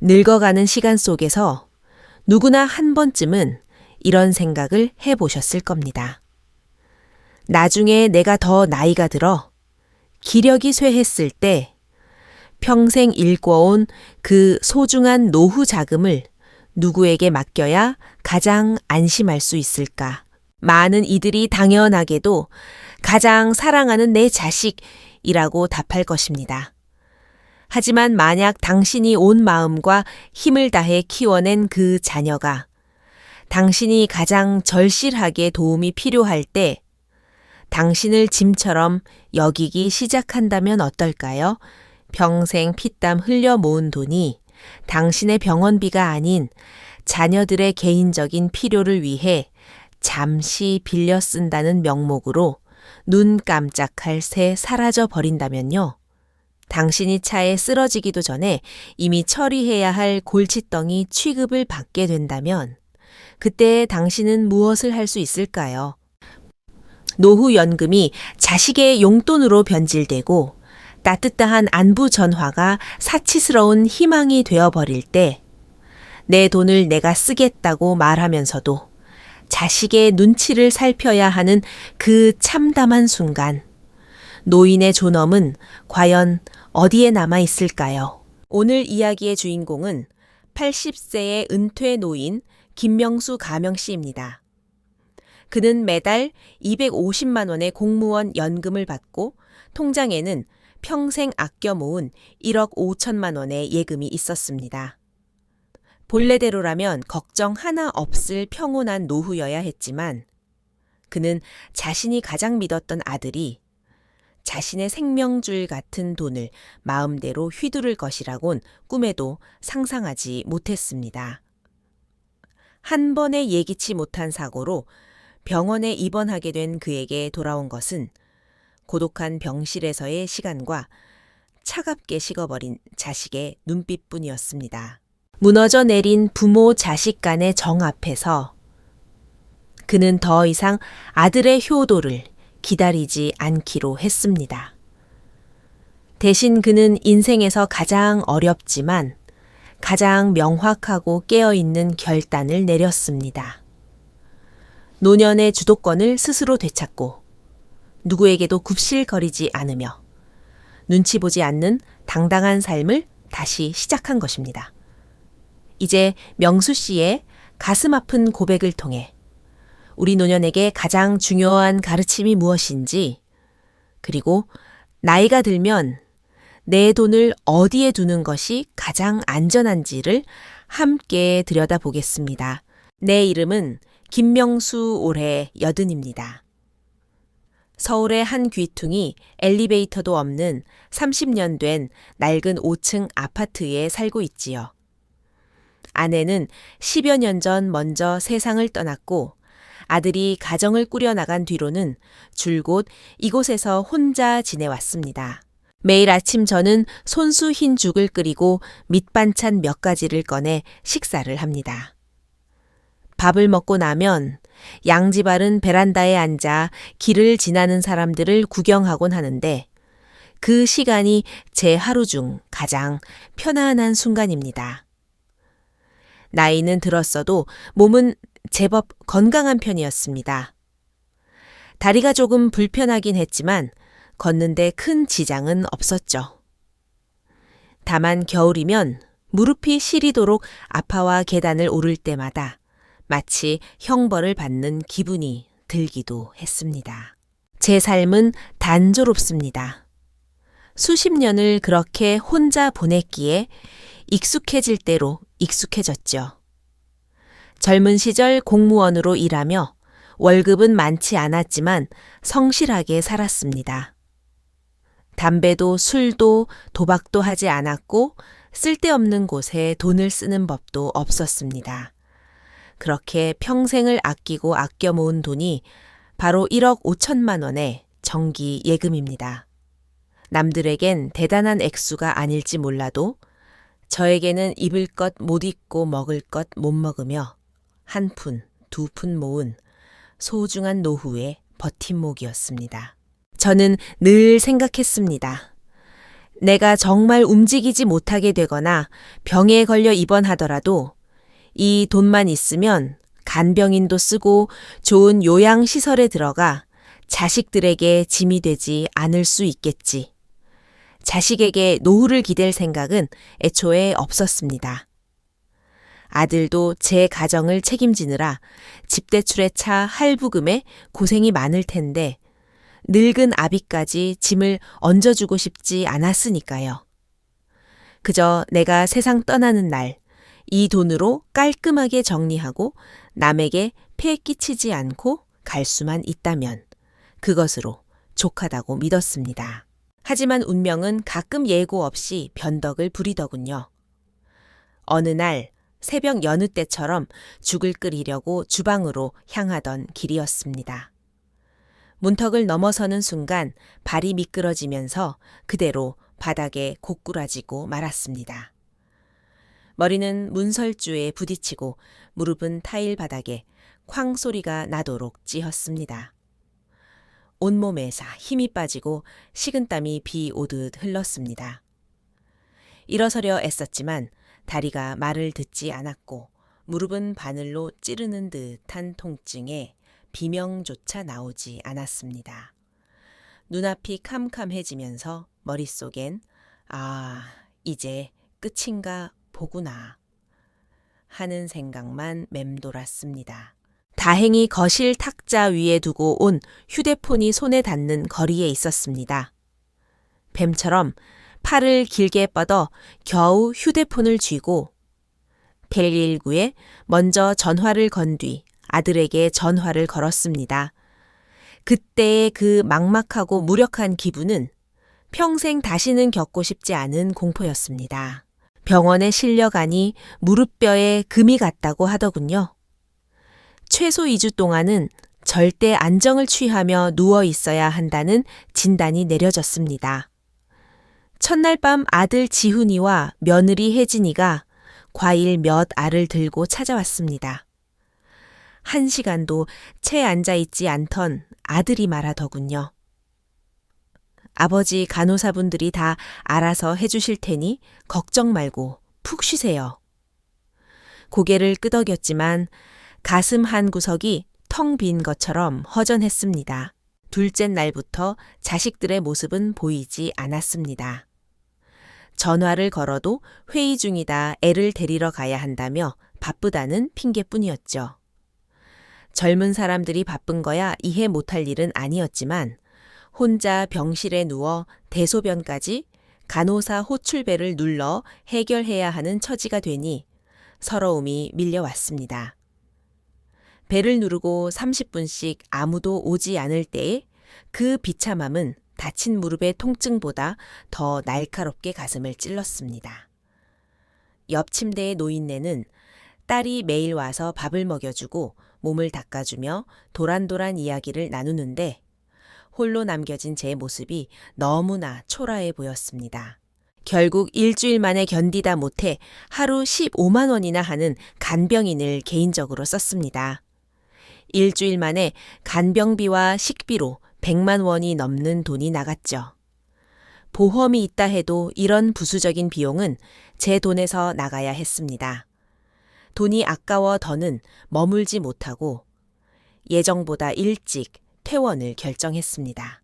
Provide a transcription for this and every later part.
늙어가는 시간 속에서 누구나 한 번쯤은 이런 생각을 해보셨을 겁니다. 나중에 내가 더 나이가 들어 기력이 쇠했을 때 평생 일궈온 그 소중한 노후 자금을 누구에게 맡겨야 가장 안심할 수 있을까? 많은 이들이 당연하게도 가장 사랑하는 내 자식이라고 답할 것입니다. 하지만 만약 당신이 온 마음과 힘을 다해 키워낸 그 자녀가 당신이 가장 절실하게 도움이 필요할 때 당신을 짐처럼 여기기 시작한다면 어떨까요? 평생 피땀 흘려 모은 돈이 당신의 병원비가 아닌 자녀들의 개인적인 필요를 위해 잠시 빌려 쓴다는 명목으로 눈 깜짝할 새 사라져 버린다면요. 당신이 차에 쓰러지기도 전에 이미 처리해야 할 골칫덩이 취급을 받게 된다면 그때 당신은 무엇을 할 수 있을까요? 노후연금이 자식의 용돈으로 변질되고 따뜻한 안부 전화가 사치스러운 희망이 되어버릴 때 내 돈을 내가 쓰겠다고 말하면서도 자식의 눈치를 살펴야 하는 그 참담한 순간 노인의 존엄은 과연 어디에 남아 있을까요? 오늘 이야기의 주인공은 80세의 은퇴 노인 김명수 가명씨입니다. 그는 매달 250만 원의 공무원 연금을 받고 통장에는 평생 아껴 모은 1억 5천만 원의 예금이 있었습니다. 본래대로라면 걱정 하나 없을 평온한 노후여야 했지만 그는 자신이 가장 믿었던 아들이 자신의 생명줄 같은 돈을 마음대로 휘두를 것이라곤 꿈에도 상상하지 못했습니다. 한 번에 예기치 못한 사고로 병원에 입원하게 된 그에게 돌아온 것은 고독한 병실에서의 시간과 차갑게 식어버린 자식의 눈빛뿐이었습니다. 무너져 내린 부모 자식 간의 정 앞에서 그는 더 이상 아들의 효도를 기다리지 않기로 했습니다. 대신 그는 인생에서 가장 어렵지만 가장 명확하고 깨어있는 결단을 내렸습니다. 노년의 주도권을 스스로 되찾고 누구에게도 굽실거리지 않으며 눈치 보지 않는 당당한 삶을 다시 시작한 것입니다. 이제 명수 씨의 가슴 아픈 고백을 통해 우리 노년에게 가장 중요한 가르침이 무엇인지, 그리고 나이가 들면 내 돈을 어디에 두는 것이 가장 안전한지를 함께 들여다보겠습니다. 내 이름은 김명수, 올해 80입니다. 서울의 한 귀퉁이 엘리베이터도 없는 30년 된 낡은 5층 아파트에 살고 있지요. 아내는 10여 년 전 먼저 세상을 떠났고 아들이 가정을 꾸려나간 뒤로는 줄곧 이곳에서 혼자 지내왔습니다. 매일 아침 저는 손수 흰 죽을 끓이고 밑반찬 몇 가지를 꺼내 식사를 합니다. 밥을 먹고 나면 양지바른 베란다에 앉아 길을 지나는 사람들을 구경하곤 하는데 그 시간이 제 하루 중 가장 편안한 순간입니다. 나이는 들었어도 몸은 제법 건강한 편이었습니다. 다리가 조금 불편하긴 했지만 걷는데 큰 지장은 없었죠. 다만 겨울이면 무릎이 시리도록 아파와 계단을 오를 때마다 마치 형벌을 받는 기분이 들기도 했습니다. 제 삶은 단조롭습니다. 수십 년을 그렇게 혼자 보냈기에 익숙해질 대로 익숙해졌죠. 젊은 시절 공무원으로 일하며 월급은 많지 않았지만 성실하게 살았습니다. 담배도 술도 도박도 하지 않았고 쓸데없는 곳에 돈을 쓰는 법도 없었습니다. 그렇게 평생을 아끼고 아껴 모은 돈이 바로 1억 5천만 원의 정기 예금입니다. 남들에겐 대단한 액수가 아닐지 몰라도 저에게는 입을 것 못 입고 먹을 것 못 먹으며 한 푼, 두 푼 모은 소중한 노후의 버팀목이었습니다. 저는 늘 생각했습니다. 내가 정말 움직이지 못하게 되거나 병에 걸려 입원하더라도 이 돈만 있으면 간병인도 쓰고 좋은 요양시설에 들어가 자식들에게 짐이 되지 않을 수 있겠지. 자식에게 노후를 기댈 생각은 애초에 없었습니다. 아들도 제 가정을 책임지느라 집대출에 차 할부금에 고생이 많을 텐데 늙은 아비까지 짐을 얹어주고 싶지 않았으니까요. 그저 내가 세상 떠나는 날, 이 돈으로 깔끔하게 정리하고 남에게 폐 끼치지 않고 갈 수만 있다면 그것으로 족하다고 믿었습니다. 하지만 운명은 가끔 예고 없이 변덕을 부리더군요. 어느 날 새벽 여느 때처럼 죽을 끓이려고 주방으로 향하던 길이었습니다. 문턱을 넘어서는 순간 발이 미끄러지면서 그대로 바닥에 고꾸라지고 말았습니다. 머리는 문설주에 부딪히고 무릎은 타일 바닥에 쾅 소리가 나도록 찧었습니다. 온몸에서 힘이 빠지고 식은땀이 비 오듯 흘렀습니다. 일어서려 애썼지만 다리가 말을 듣지 않았고 무릎은 바늘로 찌르는 듯한 통증에 비명조차 나오지 않았습니다. 눈앞이 캄캄해지면서 머릿속엔 이제 끝인가 보구나 하는 생각만 맴돌았습니다. 다행히 거실 탁자 위에 두고 온 휴대폰이 손에 닿는 거리에 있었습니다. 뱀처럼 팔을 길게 뻗어 겨우 휴대폰을 쥐고 119에 먼저 전화를 건 뒤 아들에게 전화를 걸었습니다. 그때의 그 막막하고 무력한 기분은 평생 다시는 겪고 싶지 않은 공포였습니다. 병원에 실려가니 무릎뼈에 금이 갔다고 하더군요. 최소 2주 동안은 절대 안정을 취하며 누워 있어야 한다는 진단이 내려졌습니다. 첫날 밤 아들 지훈이와 며느리 혜진이가 과일 몇 알을 들고 찾아왔습니다. 1시간도 채 앉아있지 않던 아들이 말하더군요. 아버지 간호사분들이 다 알아서 해주실 테니 걱정 말고 푹 쉬세요. 고개를 끄덕였지만 가슴 한 구석이 텅 빈 것처럼 허전했습니다. 둘째 날부터 자식들의 모습은 보이지 않았습니다. 전화를 걸어도 회의 중이다 애를 데리러 가야 한다며 바쁘다는 핑계뿐이었죠. 젊은 사람들이 바쁜 거야 이해 못할 일은 아니었지만 혼자 병실에 누워 대소변까지 간호사 호출배를 눌러 해결해야 하는 처지가 되니 서러움이 밀려왔습니다. 배를 누르고 30분씩 아무도 오지 않을 때에 그 비참함은 다친 무릎의 통증보다 더 날카롭게 가슴을 찔렀습니다. 옆 침대의 노인네는 딸이 매일 와서 밥을 먹여주고 몸을 닦아주며 도란도란 이야기를 나누는데 홀로 남겨진 제 모습이 너무나 초라해 보였습니다. 결국 일주일 만에 견디다 못해 하루 15만 원이나 하는 간병인을 개인적으로 썼습니다. 일주일 만에 간병비와 식비로 100만 원이 넘는 돈이 나갔죠. 보험이 있다 해도 이런 부수적인 비용은 제 돈에서 나가야 했습니다. 돈이 아까워 더는 머물지 못하고 예정보다 일찍 퇴원을 결정했습니다.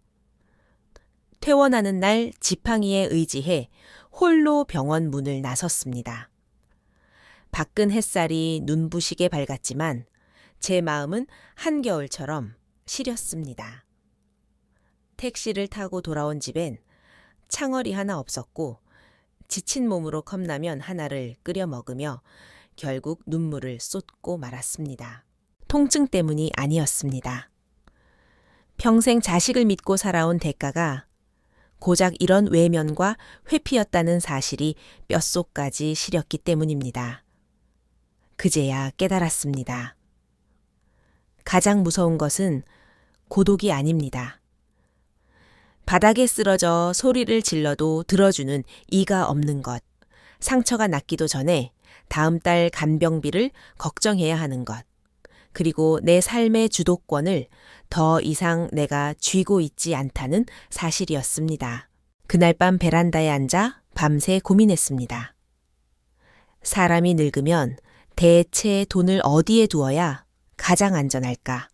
퇴원하는 날 지팡이에 의지해 홀로 병원 문을 나섰습니다. 밖은 햇살이 눈부시게 밝았지만 제 마음은 한겨울처럼 시렸습니다. 택시를 타고 돌아온 집엔 창어리 하나 없었고 지친 몸으로 컵라면 하나를 끓여 먹으며 결국 눈물을 쏟고 말았습니다. 통증 때문이 아니었습니다. 평생 자식을 믿고 살아온 대가가 고작 이런 외면과 회피였다는 사실이 뼛속까지 시렸기 때문입니다. 그제야 깨달았습니다. 가장 무서운 것은 고독이 아닙니다. 바닥에 쓰러져 소리를 질러도 들어주는 이가 없는 것, 상처가 낫기도 전에 다음 달 간병비를 걱정해야 하는 것, 그리고 내 삶의 주도권을 더 이상 내가 쥐고 있지 않다는 사실이었습니다. 그날 밤 베란다에 앉아 밤새 고민했습니다. 사람이 늙으면 대체 돈을 어디에 두어야 가장 안전할까?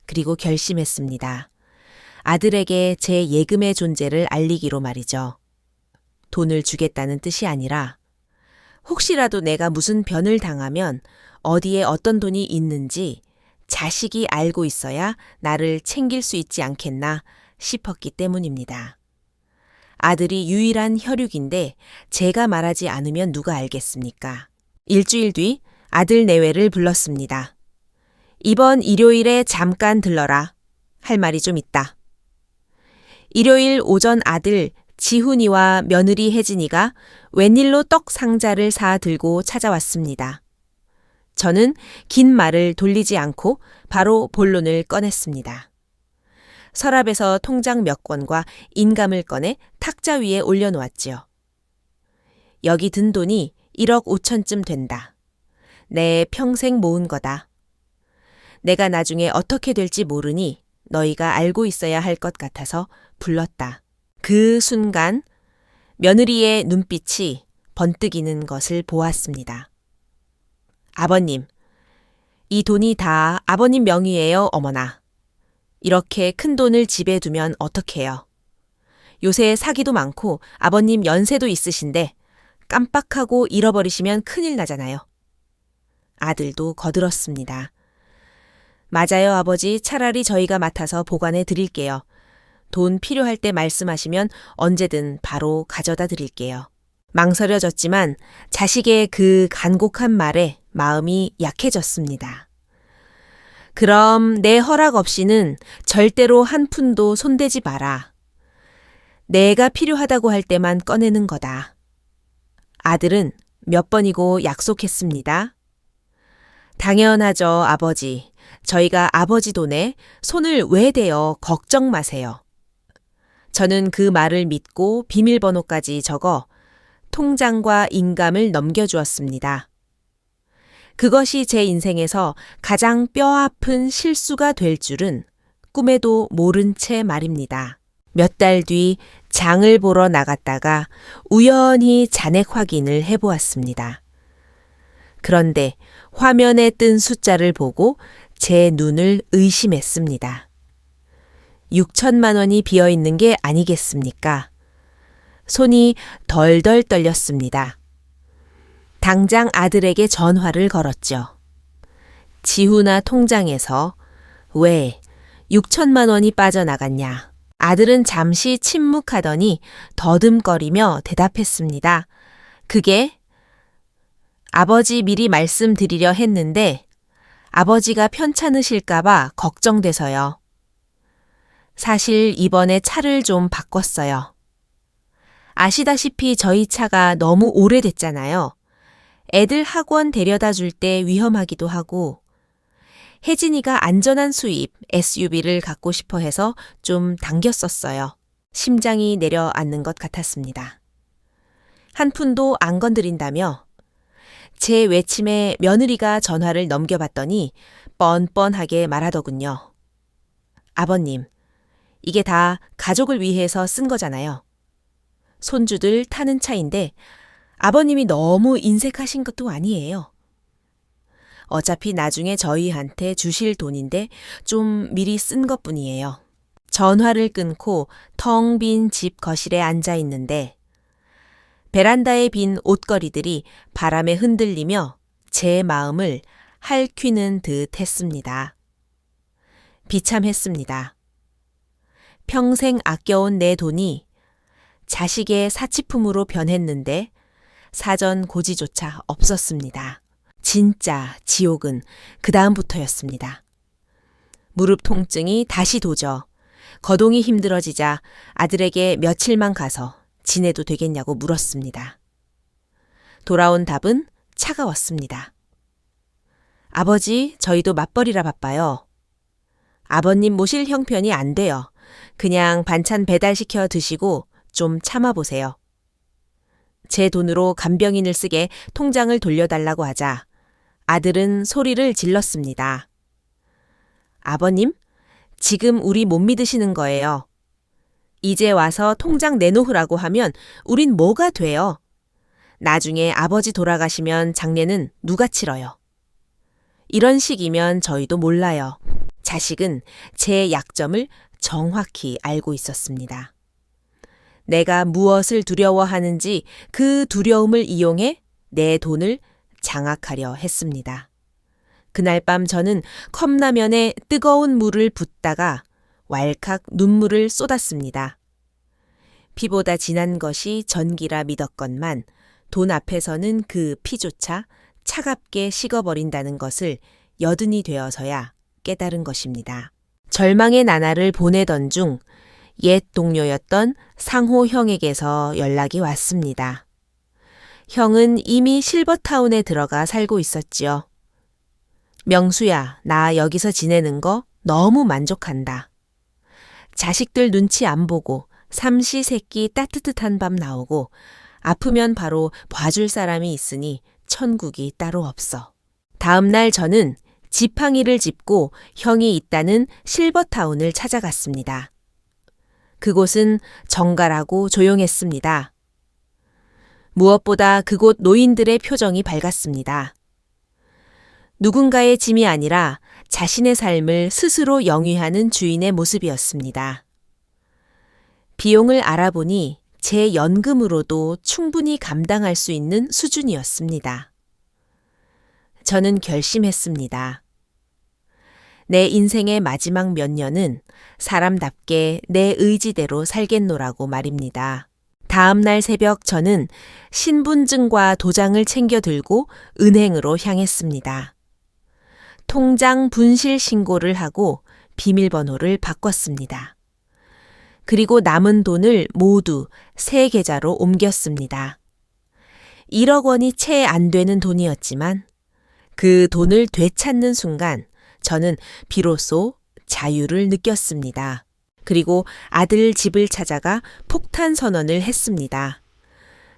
그리고 결심했습니다. 아들에게 제 예금의 존재를 알리기로 말이죠. 돈을 주겠다는 뜻이 아니라 혹시라도 내가 무슨 변을 당하면 어디에 어떤 돈이 있는지 자식이 알고 있어야 나를 챙길 수 있지 않겠나 싶었기 때문입니다. 아들이 유일한 혈육인데 제가 말하지 않으면 누가 알겠습니까? 일주일 뒤 아들 내외를 불렀습니다. 이번 일요일에 잠깐 들러라. 할 말이 좀 있다. 일요일 오전 아들 지훈이와 며느리 혜진이가 웬일로 떡 상자를 사 들고 찾아왔습니다. 저는 긴 말을 돌리지 않고 바로 본론을 꺼냈습니다. 서랍에서 통장 몇 권과 인감을 꺼내 탁자 위에 올려놓았지요. 여기 든 돈이 1억 5천쯤 된다. 내 평생 모은 거다. 내가 나중에 어떻게 될지 모르니 너희가 알고 있어야 할 것 같아서 불렀다. 그 순간 며느리의 눈빛이 번뜩이는 것을 보았습니다. 아버님, 이 돈이 다 아버님 명의예요, 어머나. 이렇게 큰 돈을 집에 두면 어떡해요? 요새 사기도 많고 아버님 연세도 있으신데 깜빡하고 잃어버리시면 큰일 나잖아요. 아들도 거들었습니다. 맞아요, 아버지. 차라리 저희가 맡아서 보관해 드릴게요. 돈 필요할 때 말씀하시면 언제든 바로 가져다 드릴게요. 망설여졌지만 자식의 그 간곡한 말에 마음이 약해졌습니다. 그럼 내 허락 없이는 절대로 한 푼도 손대지 마라. 내가 필요하다고 할 때만 꺼내는 거다. 아들은 몇 번이고 약속했습니다. 당연하죠, 아버지. 저희가 아버지 돈에 손을 왜 대어 걱정 마세요. 저는 그 말을 믿고 비밀번호까지 적어 통장과 인감을 넘겨주었습니다. 그것이 제 인생에서 가장 뼈아픈 실수가 될 줄은 꿈에도 모른 채 말입니다. 몇 달 뒤 장을 보러 나갔다가 우연히 잔액 확인을 해보았습니다. 그런데 화면에 뜬 숫자를 보고 제 눈을 의심했습니다. 6천만 원이 비어있는 게 아니겠습니까? 손이 덜덜 떨렸습니다. 당장 아들에게 전화를 걸었죠. 지훈아 통장에서 왜 6천만 원이 빠져나갔냐? 아들은 잠시 침묵하더니 더듬거리며 대답했습니다. 그게 아버지 미리 말씀드리려 했는데 아버지가 편찮으실까봐 걱정돼서요. 사실 이번에 차를 좀 바꿨어요. 아시다시피 저희 차가 너무 오래됐잖아요. 애들 학원 데려다 줄 때 위험하기도 하고 혜진이가 안전한 수입 SUV를 갖고 싶어 해서 좀 당겼었어요. 심장이 내려앉는 것 같았습니다. 한 푼도 안 건드린다며 제 외침에 며느리가 전화를 넘겨봤더니 뻔뻔하게 말하더군요. 아버님, 이게 다 가족을 위해서 쓴 거잖아요. 손주들 타는 차인데 아버님이 너무 인색하신 것도 아니에요. 어차피 나중에 저희한테 주실 돈인데 좀 미리 쓴 것뿐이에요. 전화를 끊고 텅 빈 집 거실에 앉아 있는데 베란다에 빈 옷걸이들이 바람에 흔들리며 제 마음을 핥히는 듯 했습니다. 비참했습니다. 평생 아껴온 내 돈이 자식의 사치품으로 변했는데 사전 고지조차 없었습니다. 진짜 지옥은 그 다음부터였습니다. 무릎 통증이 다시 도져 거동이 힘들어지자 아들에게 며칠만 가서 지내도 되겠냐고 물었습니다. 돌아온 답은 차가웠습니다. 아버지, 저희도 맞벌이라 바빠요. 아버님 모실 형편이 안 돼요. 그냥 반찬 배달시켜 드시고 좀 참아보세요. 제 돈으로 간병인을 쓰게 통장을 돌려달라고 하자 아들은 소리를 질렀습니다. 아버님, 지금 우리 못 믿으시는 거예요. 이제 와서 통장 내놓으라고 하면 우린 뭐가 돼요? 나중에 아버지 돌아가시면 장례는 누가 치러요? 이런 식이면 저희도 몰라요. 자식은 제 약점을 정확히 알고 있었습니다. 내가 무엇을 두려워하는지 그 두려움을 이용해 내 돈을 장악하려 했습니다. 그날 밤 저는 컵라면에 뜨거운 물을 붓다가 왈칵 눈물을 쏟았습니다. 피보다 진한 것이 전기라 믿었건만 돈 앞에서는 그 피조차 차갑게 식어버린다는 것을 여든이 되어서야 깨달은 것입니다. 절망의 나날을 보내던 중 옛 동료였던 상호 형에게서 연락이 왔습니다. 형은 이미 실버타운에 들어가 살고 있었지요. 명수야, 나 여기서 지내는 거 너무 만족한다. 자식들 눈치 안 보고 삼시세끼 따뜻한 밥 나오고 아프면 바로 봐줄 사람이 있으니 천국이 따로 없어. 다음 날 저는 지팡이를 짚고 형이 있다는 실버타운을 찾아갔습니다. 그곳은 정갈하고 조용했습니다. 무엇보다 그곳 노인들의 표정이 밝았습니다. 누군가의 짐이 아니라 자신의 삶을 스스로 영위하는 주인의 모습이었습니다. 비용을 알아보니 제 연금으로도 충분히 감당할 수 있는 수준이었습니다. 저는 결심했습니다. 내 인생의 마지막 몇 년은 사람답게 내 의지대로 살겠노라고 말입니다. 다음 날 새벽 저는 신분증과 도장을 챙겨 들고 은행으로 향했습니다. 통장 분실 신고를 하고 비밀번호를 바꿨습니다. 그리고 남은 돈을 모두 새 계좌로 옮겼습니다. 1억 원이 채 안 되는 돈이었지만 그 돈을 되찾는 순간 저는 비로소 자유를 느꼈습니다. 그리고 아들 집을 찾아가 폭탄 선언을 했습니다.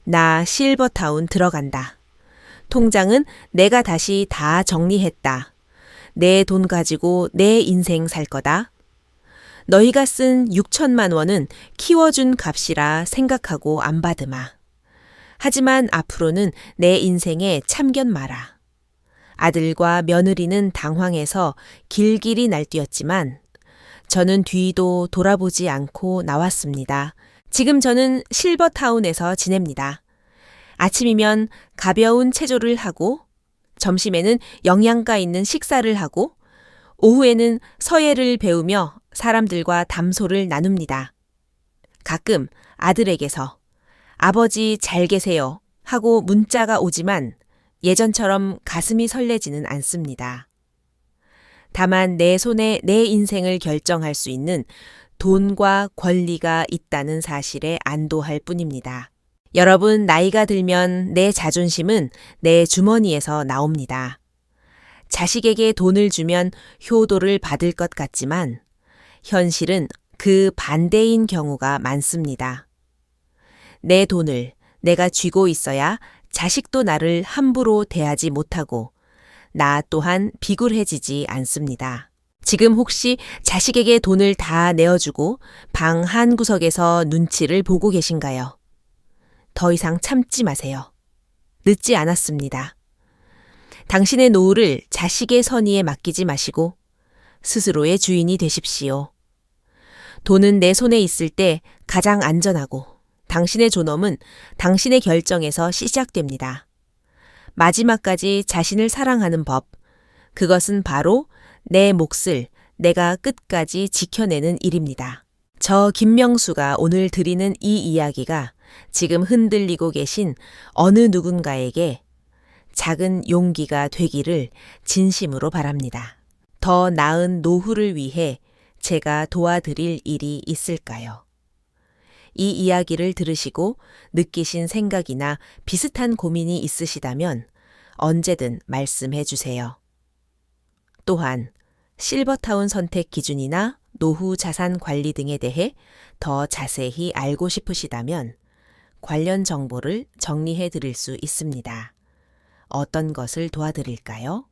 나 실버타운 들어간다. 통장은 내가 다시 다 정리했다. 내 돈 가지고 내 인생 살 거다. 너희가 쓴 6천만 원은 키워준 값이라 생각하고 안 받으마. 하지만 앞으로는 내 인생에 참견 마라. 아들과 며느리는 당황해서 길길이 날뛰었지만 저는 뒤도 돌아보지 않고 나왔습니다. 지금 저는 실버타운에서 지냅니다. 아침이면 가벼운 체조를 하고 점심에는 영양가 있는 식사를 하고 오후에는 서예를 배우며 사람들과 담소를 나눕니다. 가끔 아들에게서 아버지 잘 계세요 하고 문자가 오지만 예전처럼 가슴이 설레지는 않습니다. 다만 내 손에 내 인생을 결정할 수 있는 돈과 권리가 있다는 사실에 안도할 뿐입니다. 여러분, 나이가 들면 내 자존심은 내 주머니에서 나옵니다. 자식에게 돈을 주면 효도를 받을 것 같지만 현실은 그 반대인 경우가 많습니다. 내 돈을 내가 쥐고 있어야 자식도 나를 함부로 대하지 못하고 나 또한 비굴해지지 않습니다. 지금 혹시 자식에게 돈을 다 내어주고 방 한 구석에서 눈치를 보고 계신가요? 더 이상 참지 마세요. 늦지 않았습니다. 당신의 노후를 자식의 선의에 맡기지 마시고 스스로의 주인이 되십시오. 돈은 내 손에 있을 때 가장 안전하고 당신의 존엄은 당신의 결정에서 시작됩니다. 마지막까지 자신을 사랑하는 법, 그것은 바로 내 몫을 내가 끝까지 지켜내는 일입니다. 저 김명수가 오늘 드리는 이 이야기가 지금 흔들리고 계신 어느 누군가에게 작은 용기가 되기를 진심으로 바랍니다. 더 나은 노후를 위해 제가 도와드릴 일이 있을까요? 이 이야기를 들으시고 느끼신 생각이나 비슷한 고민이 있으시다면 언제든 말씀해 주세요. 또한 실버타운 선택 기준이나 노후 자산 관리 등에 대해 더 자세히 알고 싶으시다면 관련 정보를 정리해 드릴 수 있습니다. 어떤 것을 도와드릴까요?